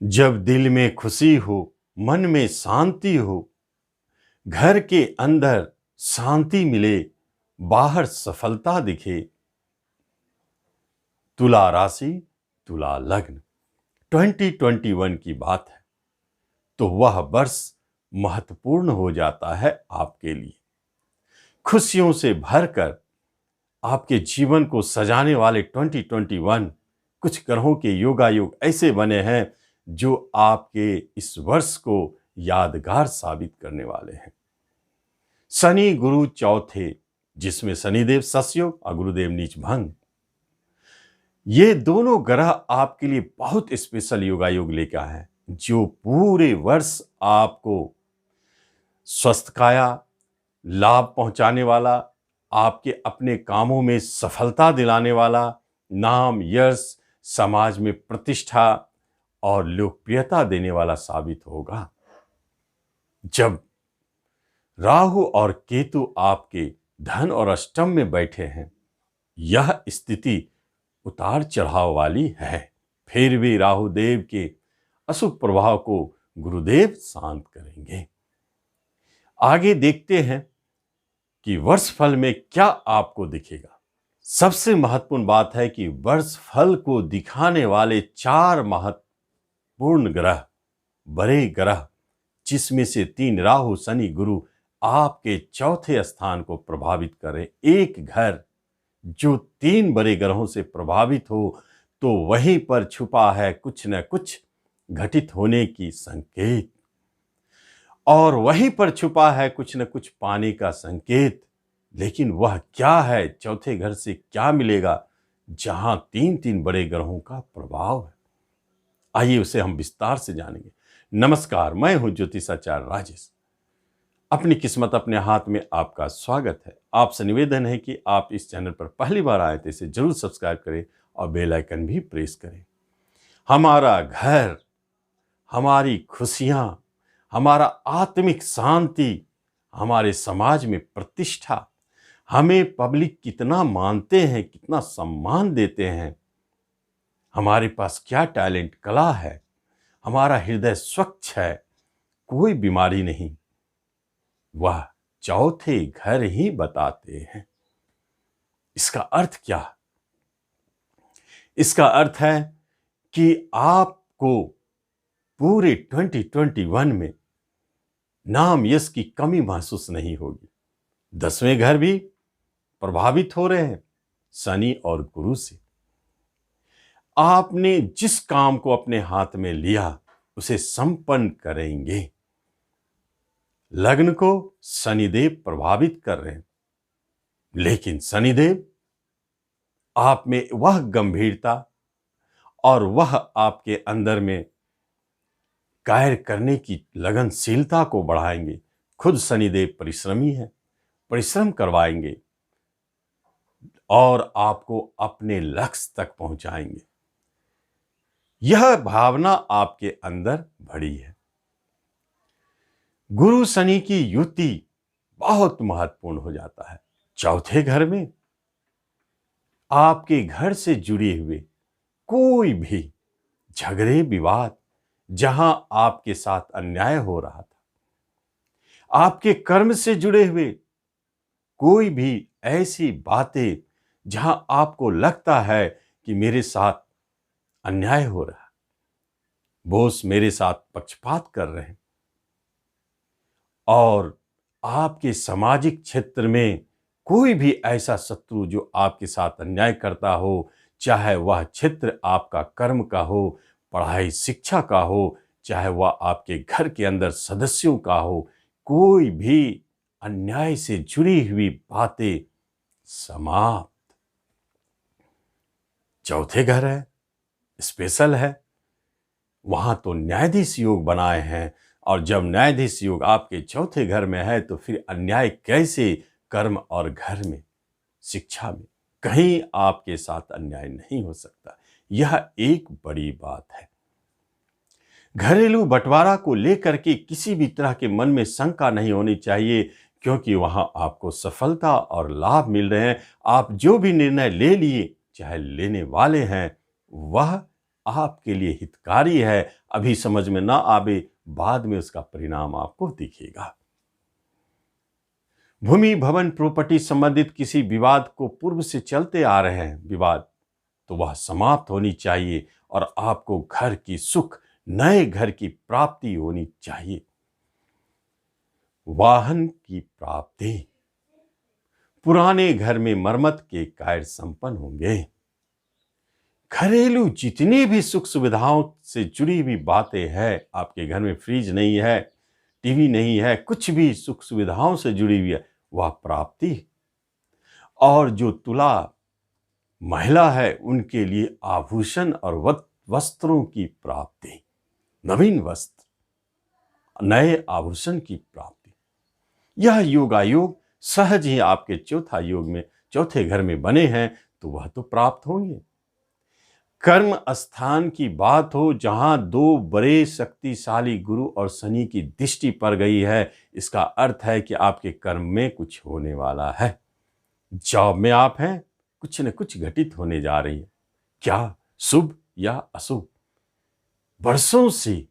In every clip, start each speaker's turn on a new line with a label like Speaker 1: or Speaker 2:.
Speaker 1: जब दिल में खुशी हो, मन में शांति हो, घर के अंदर शांति मिले, बाहर सफलता दिखे। तुला राशि, तुला लग्न, 2021 की बात है तो वह वर्ष महत्वपूर्ण हो जाता है आपके लिए। खुशियों से भरकर आपके जीवन को सजाने वाले 2021 कुछ ग्रहों के योगायोग ऐसे बने हैं जो आपके इस वर्ष को यादगार साबित करने वाले हैं। शनि गुरु चौथे, जिसमें शनिदेव सस्योग और गुरुदेव नीच भंग, ये दोनों ग्रह आपके लिए बहुत स्पेशल योगायोग लेकर आए हैं जो पूरे वर्ष आपको स्वस्थ काया, लाभ पहुंचाने वाला, आपके अपने कामों में सफलता दिलाने वाला, नाम यश, समाज में प्रतिष्ठा और लोकप्रियता देने वाला साबित होगा। जब राहु और केतु आपके धन और अष्टम में बैठे हैं, यह स्थिति उतार चढ़ाव वाली है, फिर भी राहु देव के अशुभ प्रभाव को गुरुदेव शांत करेंगे। आगे देखते हैं कि वर्ष फल में क्या आपको दिखेगा। सबसे महत्वपूर्ण बात है कि वर्ष फल को दिखाने वाले 4 महत्वपूर्ण ग्रह, बड़े ग्रह, जिसमें से 3 राहु शनि गुरु आपके चौथे स्थान को प्रभावित करें। एक घर जो 3 बड़े ग्रहों से प्रभावित हो तो वहीं पर छुपा है कुछ न कुछ घटित होने की संकेत, और वहीं पर छुपा है कुछ न कुछ पाने का संकेत। लेकिन वह क्या है, चौथे घर से क्या मिलेगा जहां 3 बड़े ग्रहों का प्रभाव है? आइए उसे हम विस्तार से जानेंगे। नमस्कार, मैं हूं ज्योतिषाचार्य राजेश। अपनी किस्मत अपने हाथ में आपका स्वागत है। आपसे निवेदन है कि आप इस चैनल पर पहली बार आए तो इसे जरूर सब्सक्राइब करें और बेल आइकन भी प्रेस करें। हमारा घर, हमारी खुशियां, हमारा आत्मिक शांति, हमारे समाज में प्रतिष्ठा, हमें पब्लिक कितना मानते हैं, कितना सम्मान देते हैं, हमारे पास क्या टैलेंट, कला है, हमारा हृदय स्वच्छ है, कोई बीमारी नहीं, वह चौथे घर ही बताते हैं। इसका अर्थ क्या है? इसका अर्थ है कि आपको पूरे 2021 में नाम यश की कमी महसूस नहीं होगी। 10वें घर भी प्रभावित हो रहे हैं शनि और गुरु से। आपने जिस काम को अपने हाथ में लिया उसे संपन्न करेंगे। लग्न को शनिदेव प्रभावित कर रहे हैं, लेकिन शनिदेव आप में वह गंभीरता और वह आपके अंदर में कार्य करने की लगनशीलता को बढ़ाएंगे। खुद शनिदेव परिश्रमी है, परिश्रम करवाएंगे और आपको अपने लक्ष्य तक पहुंचाएंगे। यह भावना आपके अंदर भरी है। गुरु शनि की युति बहुत महत्वपूर्ण हो जाता है। चौथे घर में आपके घर से जुड़े हुए कोई भी झगड़े विवाद, जहां आपके साथ अन्याय हो रहा था, आपके कर्म से जुड़े हुए कोई भी ऐसी बातें जहां आपको लगता है कि मेरे साथ अन्याय हो रहा है, बॉस मेरे साथ पक्षपात कर रहे हैं, और आपके सामाजिक क्षेत्र में कोई भी ऐसा शत्रु जो आपके साथ अन्याय करता हो, चाहे वह क्षेत्र आपका कर्म का हो, पढ़ाई शिक्षा का हो, चाहे वह आपके घर के अंदर सदस्यों का हो, कोई भी अन्याय से जुड़ी हुई बातें समाप्त। चौथे घर है, स्पेशल है, वहां तो न्यायाधीश योग बनाए हैं, और जब न्यायाधीश योग आपके चौथे घर में है तो फिर अन्याय कैसे कर्म और घर में, शिक्षा में कहीं आपके साथ अन्याय नहीं हो सकता। यह एक बड़ी बात है। घरेलू बंटवारा को लेकर के किसी भी तरह के मन में शंका नहीं होनी चाहिए, क्योंकि वहां आपको सफलता और लाभ मिल रहे हैं। आप जो भी निर्णय ले लिए, चाहे लेने वाले हैं, वह आपके लिए हितकारी है। अभी समझ में ना आवे, बाद में उसका परिणाम आपको दिखेगा। भूमि भवन प्रॉपर्टी संबंधित किसी विवाद को पूर्व से चलते आ रहे हैं विवाद, तो वह समाप्त होनी चाहिए और आपको घर की सुख, नए घर की प्राप्ति होनी चाहिए। वाहन की प्राप्ति, पुराने घर में मरम्मत के कार्य संपन्न होंगे। घरेलू जितनी भी सुख सुविधाओं से जुड़ी हुई बातें हैं, आपके घर में फ्रिज नहीं है, टीवी नहीं है, कुछ भी सुख सुविधाओं से जुड़ी हुई है, वह प्राप्ति। और जो तुला महिला है, उनके लिए आभूषण और वस्त्रों की प्राप्ति, नवीन वस्त्र, नए आभूषण की प्राप्ति। यह योगायोग सहज ही आपके चौथे घर में बने हैं, तो वह तो प्राप्त होंगे। कर्म स्थान की बात हो, जहां दो बड़े शक्तिशाली गुरु और शनि की दृष्टि पड़ गई है, इसका अर्थ है कि आपके कर्म में कुछ होने वाला है। जॉब में आप हैं, कुछ न कुछ घटित होने जा रही है, क्या शुभ या अशुभ। वर्षों से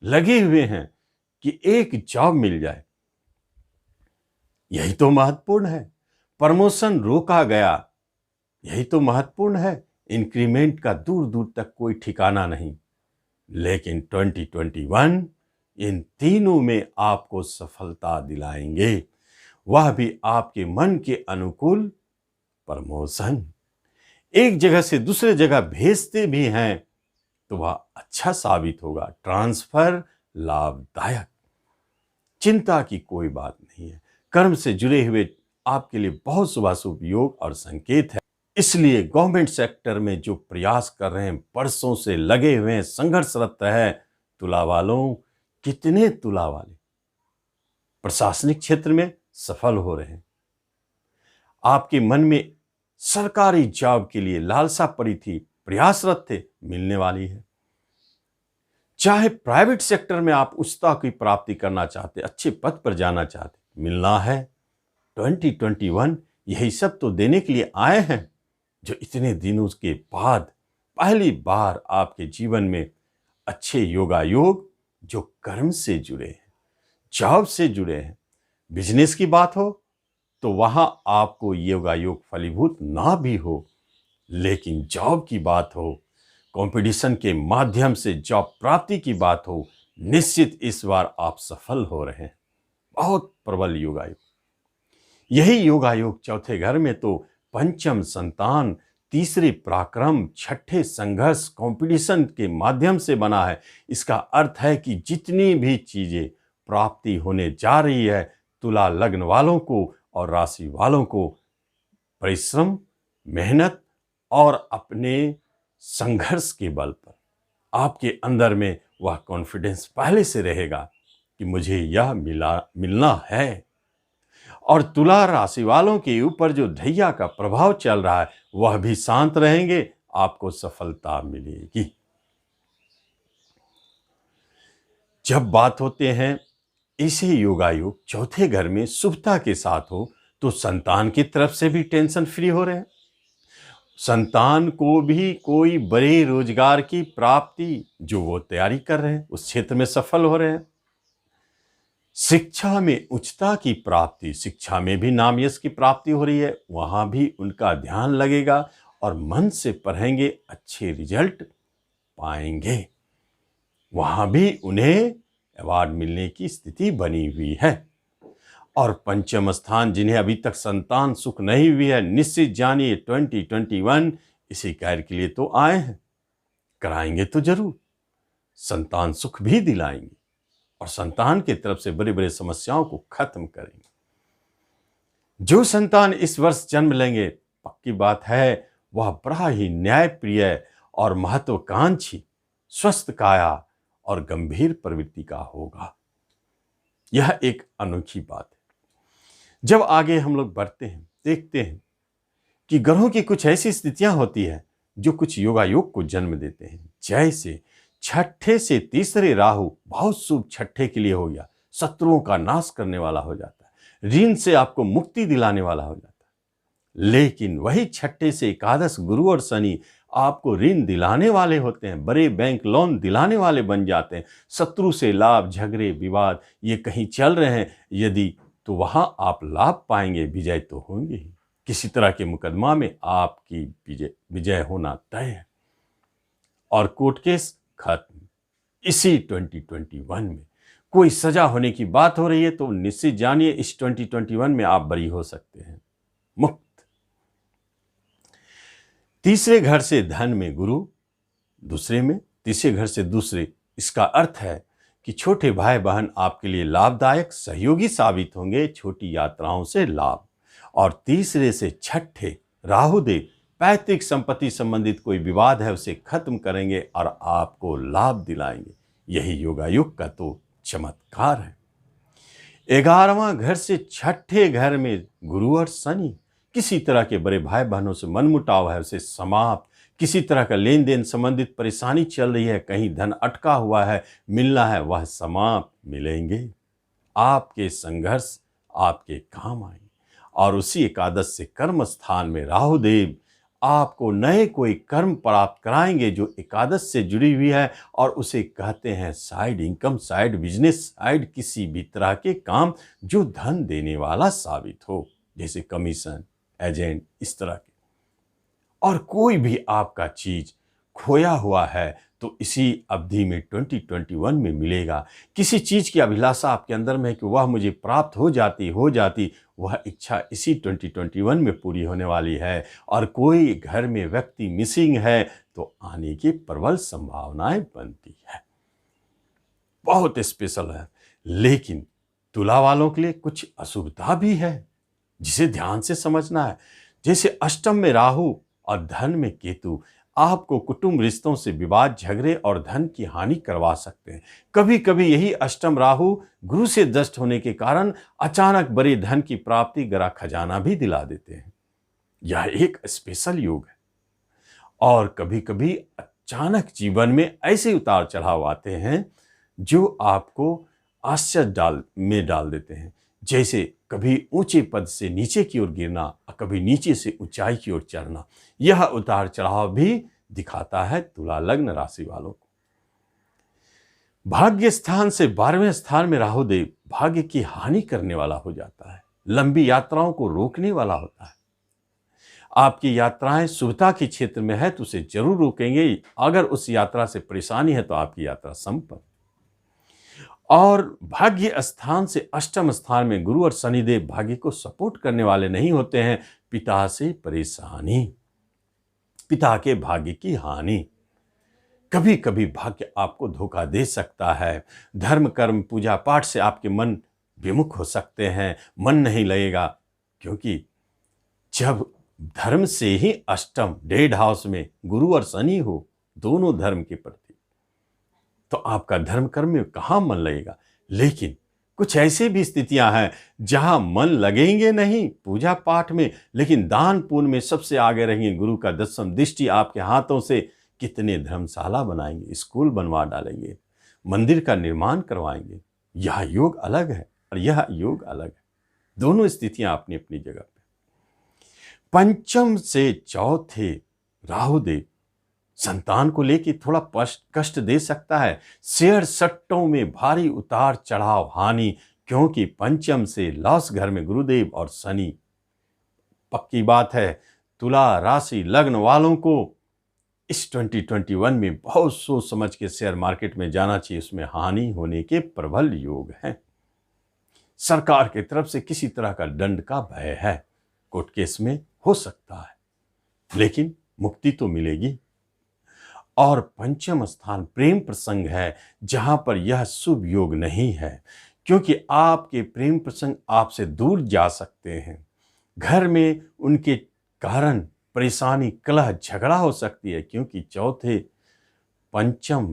Speaker 1: लगे हुए हैं कि एक जॉब मिल जाए, यही तो महत्वपूर्ण है। प्रमोशन रोका गया, यही तो महत्वपूर्ण है। इंक्रीमेंट का दूर दूर तक कोई ठिकाना नहीं। लेकिन 2021 इन तीनों में आपको सफलता दिलाएंगे, वह भी आपके मन के अनुकूल। प्रमोशन, एक जगह से दूसरे जगह भेजते भी हैं तो वह अच्छा साबित होगा। ट्रांसफर लाभदायक, चिंता की कोई बात नहीं है। कर्म से जुड़े हुए आपके लिए बहुत शुभाशुभ योग और संकेत है। इसलिए गवर्नमेंट सेक्टर में जो प्रयास कर रहे हैं, वर्षों से लगे हुए हैं, संघर्षरत है, तुला वालों, कितने तुला वाले प्रशासनिक क्षेत्र में सफल हो रहे हैं। आपके मन में सरकारी जॉब के लिए लालसा पड़ी थी, प्रयासरत थे, मिलने वाली है। चाहे प्राइवेट सेक्टर में आप उच्चता की प्राप्ति करना चाहते, अच्छे पद पर जाना चाहते, मिलना है। 2021 यही सब तो देने के लिए आए हैं, जो इतने दिनों के बाद पहली बार आपके जीवन में अच्छे योगायोग, जो कर्म से जुड़े हैं, जॉब से जुड़े हैं। बिजनेस की बात हो तो वहां आपको योगायोग फलीभूत ना भी हो, लेकिन जॉब की बात हो, कंपटीशन के माध्यम से जॉब प्राप्ति की बात हो, निश्चित इस बार आप सफल हो रहे हैं। बहुत प्रबल योगायोग। यही योगायोग चौथे घर में तो पंचम संतान, तीसरे पराक्रम, छठे संघर्ष, कंपटीशन के माध्यम से बना है। इसका अर्थ है कि जितनी भी चीजें प्राप्ति होने जा रही है, तुला लग्न वालों को और राशि वालों को परिश्रम, मेहनत और अपने संघर्ष के बल पर आपके अंदर में वह कॉन्फिडेंस पहले से रहेगा कि मुझे यह मिलना है। और तुला राशि वालों के ऊपर जो ढैया का प्रभाव चल रहा है, वह भी शांत रहेंगे, आपको सफलता मिलेगी। जब बात होते हैं इसे योगायोग चौथे घर में शुभता के साथ हो, तो संतान की तरफ से भी टेंशन फ्री हो रहे हैं। संतान को भी कोई बड़े रोजगार की प्राप्ति जो वो तैयारी कर रहे हैं, उस क्षेत्र में सफल हो रहे हैं। शिक्षा में उच्चता की प्राप्ति, शिक्षा में भी नाम यश की प्राप्ति हो रही है, वहां भी उनका ध्यान लगेगा और मन से पढ़ेंगे, अच्छे रिजल्ट पाएंगे। वहां भी उन्हें अवार्ड मिलने की स्थिति बनी हुई है। और पंचम स्थान, जिन्हें अभी तक संतान सुख नहीं हुई है, निश्चित जानिए 2021 इसी कार्य के लिए तो आए हैं, कराएंगे तो जरूर, संतान सुख भी दिलाएंगे और संतान की तरफ से बड़ी बड़ी समस्याओं को खत्म करेंगे। जो संतान इस वर्ष जन्म लेंगे, पक्की बात है वह बड़ा ही न्यायप्रिय और महत्वाकांक्षी, स्वस्थ काया और गंभीर प्रवृत्ति का होगा। यह एक अनोखी बात है। जब आगे हम लोग बढ़ते हैं, देखते हैं कि ग्रहों की कुछ ऐसी स्थितियां होती है जो कुछ योगायोग को जन्म देते हैं। जैसे छठे से तीसरे राहु बहुत शुभ छठे के लिए हो गया, शत्रुओं का नाश करने वाला हो जाता है, ऋण से आपको मुक्ति दिलाने वाला हो जाता है। लेकिन वही छठे से एकादश गुरु और शनि आपको ऋण दिलाने वाले होते हैं, बड़े बैंक लोन दिलाने वाले बन जाते हैं। शत्रु से लाभ, झगड़े, विवाद ये कहीं चल रहे हैं यदि, तो वहां आप लाभ पाएंगे, विजय तो होंगे ही। किसी तरह के मुकदमा में आपकी विजय होना तय है और कोर्ट केस खत्म। इसी 2021 में कोई सजा होने की बात हो रही है तो निश्चित जानिए इस 2021 में आप बरी हो सकते हैं, मुक्त। तीसरे घर से धन में गुरु, दूसरे में तीसरे घर से दूसरे, इसका अर्थ है कि छोटे भाई बहन आपके लिए लाभदायक सहयोगी साबित होंगे, छोटी यात्राओं से लाभ। और तीसरे से छठे राहुदेव पैतृक संपत्ति संबंधित कोई विवाद है उसे खत्म करेंगे और आपको लाभ दिलाएंगे। यही योगायुग का तो चमत्कार है। 11वां घर से छठे घर में गुरु और शनि, किसी तरह के बड़े भाई बहनों से मनमुटाव है उसे समाप्त, किसी तरह का लेन देन संबंधित परेशानी चल रही है, कहीं धन अटका हुआ है, मिलना है, वह समाप्त, मिलेंगे। आपके संघर्ष आपके काम आएंगे। और उसी एकादश से कर्म स्थान में राहुदेव आपको नए कोई कर्म प्राप्त कराएंगे जो एकादश से जुड़ी हुई है, और उसे कहते हैं side income, side business, side किसी भी तरह के काम जो धन देने वाला साबित हो, जैसे कमीशन, एजेंट, इस तरह के। और कोई भी आपका चीज खोया हुआ है तो इसी अवधि में 2021 में मिलेगा। किसी चीज की अभिलाषा आपके अंदर में है कि वह मुझे प्राप्त हो जाती, वह इच्छा इसी 2021 में पूरी होने वाली है। और कोई घर में व्यक्ति मिसिंग है तो आने की प्रबल संभावनाएं बनती है। बहुत स्पेशल है। लेकिन तुला वालों के लिए कुछ अशुभता भी है जिसे ध्यान से समझना है। जैसे अष्टम में राहु और धन में केतु आपको कुटुंब रिश्तों से विवाद, झगड़े और धन की हानि करवा सकते हैं। कभी कभी यही अष्टम राहु गुरु से दष्ट होने के कारण अचानक बड़े धन की प्राप्ति, गरा खजाना भी दिला देते हैं। यह एक स्पेशल योग है। और कभी कभी अचानक जीवन में ऐसे उतार चढ़ाव आते हैं जो आपको आश्चर्य में डाल देते हैं। जैसे कभी ऊंचे पद से नीचे की ओर गिरना और कभी नीचे से ऊंचाई की ओर चढ़ना। यह उतार चढ़ाव भी दिखाता है तुला लग्न राशि वालों को। भाग्य स्थान से 12वें स्थान में राहुदेव भाग्य की हानि करने वाला हो जाता है, लंबी यात्राओं को रोकने वाला होता है। आपकी यात्राएं शुभता के क्षेत्र में है तो उसे जरूर रोकेंगे। अगर उस यात्रा से परेशानी है तो आपकी यात्रा संपन्न। और भाग्य स्थान से अष्टम स्थान में गुरु और शनिदेव भाग्य को सपोर्ट करने वाले नहीं होते हैं। पिता से परेशानी, पिता के भाग्य की हानि, कभी कभी भाग्य आपको धोखा दे सकता है। धर्म, कर्म, पूजा पाठ से आपके मन विमुख हो सकते हैं, मन नहीं लगेगा। क्योंकि जब धर्म से ही अष्टम, डेड हाउस में गुरु और शनि हो, दोनों धर्म के प्रति, तो आपका धर्म कर्म में कहाँ मन लगेगा। लेकिन कुछ ऐसी भी स्थितियां हैं जहां मन लगेंगे नहीं पूजा पाठ में, लेकिन दान पुण्य में सबसे आगे रहेंगे। गुरु का 10वीं दृष्टि आपके हाथों से कितने धर्मशाला बनाएंगे, स्कूल बनवा डालेंगे, मंदिर का निर्माण करवाएंगे। यह योग अलग है और यह योग अलग है। दोनों स्थितियां अपनी अपनी जगह पे। पंचम से चौथे राहुदेव संतान को लेकर थोड़ा कष्ट दे सकता है। शेयर सट्टों में भारी उतार चढ़ाव, हानि, क्योंकि पंचम से लॉस घर में गुरुदेव और शनि। पक्की बात है तुला राशि लग्न वालों को इस 2021 में बहुत सोच समझ के शेयर मार्केट में जाना चाहिए। उसमें हानि होने के प्रबल योग हैं। सरकार की तरफ से किसी तरह का दंड का भय है, कोर्ट केस में हो सकता है, लेकिन मुक्ति तो मिलेगी। और पंचम स्थान प्रेम प्रसंग है जहां पर यह शुभ योग नहीं है, क्योंकि आपके प्रेम प्रसंग आपसे दूर जा सकते हैं। घर में उनके कारण परेशानी, कलह, झगड़ा हो सकती है, क्योंकि चौथे पंचम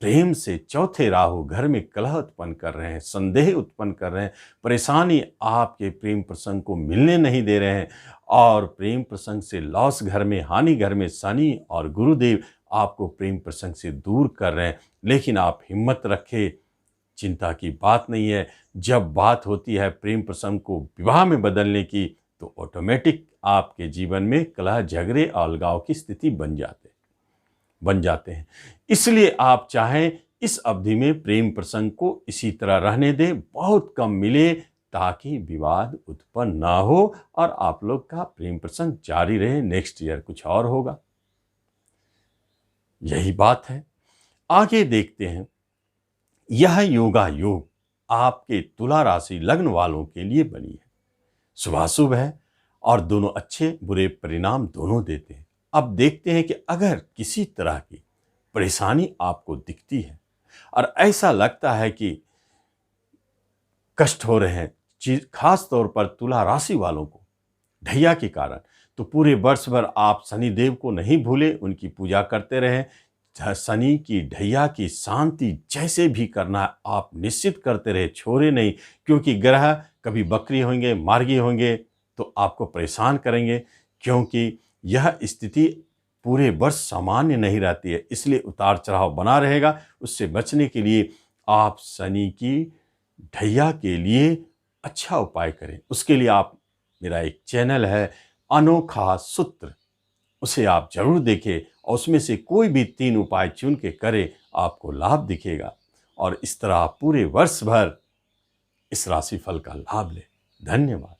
Speaker 1: प्रेम से चौथे राहु घर में कलह उत्पन्न कर रहे हैं, संदेह उत्पन्न कर रहे हैं, परेशानी आपके प्रेम प्रसंग को मिलने नहीं दे रहे हैं। और प्रेम प्रसंग से लॉस घर में, हानि घर में शनि और गुरुदेव आपको प्रेम प्रसंग से दूर कर रहे हैं। लेकिन आप हिम्मत रखें, चिंता की बात नहीं है। जब बात होती है प्रेम प्रसंग को विवाह में बदलने की तो ऑटोमेटिक आपके जीवन में कलह, झगड़े, अलगाव की स्थिति बन जाते हैं। इसलिए आप चाहें इस अवधि में प्रेम प्रसंग को इसी तरह रहने दें, बहुत कम मिले, ताकि विवाद उत्पन्न ना हो और आप लोग का प्रेम प्रसंग जारी रहे। नेक्स्ट ईयर कुछ और होगा, यही बात है। आगे देखते हैं, यह योगा योग आपके तुला राशि लग्न वालों के लिए बनी है। शुभाशुभ है और दोनों अच्छे बुरे परिणाम दोनों देते हैं। अब देखते हैं कि अगर किसी तरह की परेशानी आपको दिखती है और ऐसा लगता है कि कष्ट हो रहे हैं, खास तौर पर तुला राशि वालों को ढैया के कारण, तो पूरे वर्ष भर आप शनिदेव को नहीं भूले, उनकी पूजा करते रहें। शनि की ढैया की शांति जैसे भी करना आप निश्चित करते रहे, छोड़े नहीं, क्योंकि ग्रह कभी बकरी होंगे, मार्गी होंगे तो आपको परेशान करेंगे, क्योंकि यह स्थिति पूरे वर्ष सामान्य नहीं रहती है, इसलिए उतार चढ़ाव बना रहेगा। उससे बचने के लिए आप शनि की ढैया के लिए अच्छा उपाय करें। उसके लिए आप, मेरा एक चैनल है अनोखा सूत्र, उसे आप जरूर देखें और उसमें से कोई भी 3 उपाय चुन के करें, आपको लाभ दिखेगा और इस तरह आप पूरे वर्ष भर इस राशिफल का लाभ लें। धन्यवाद।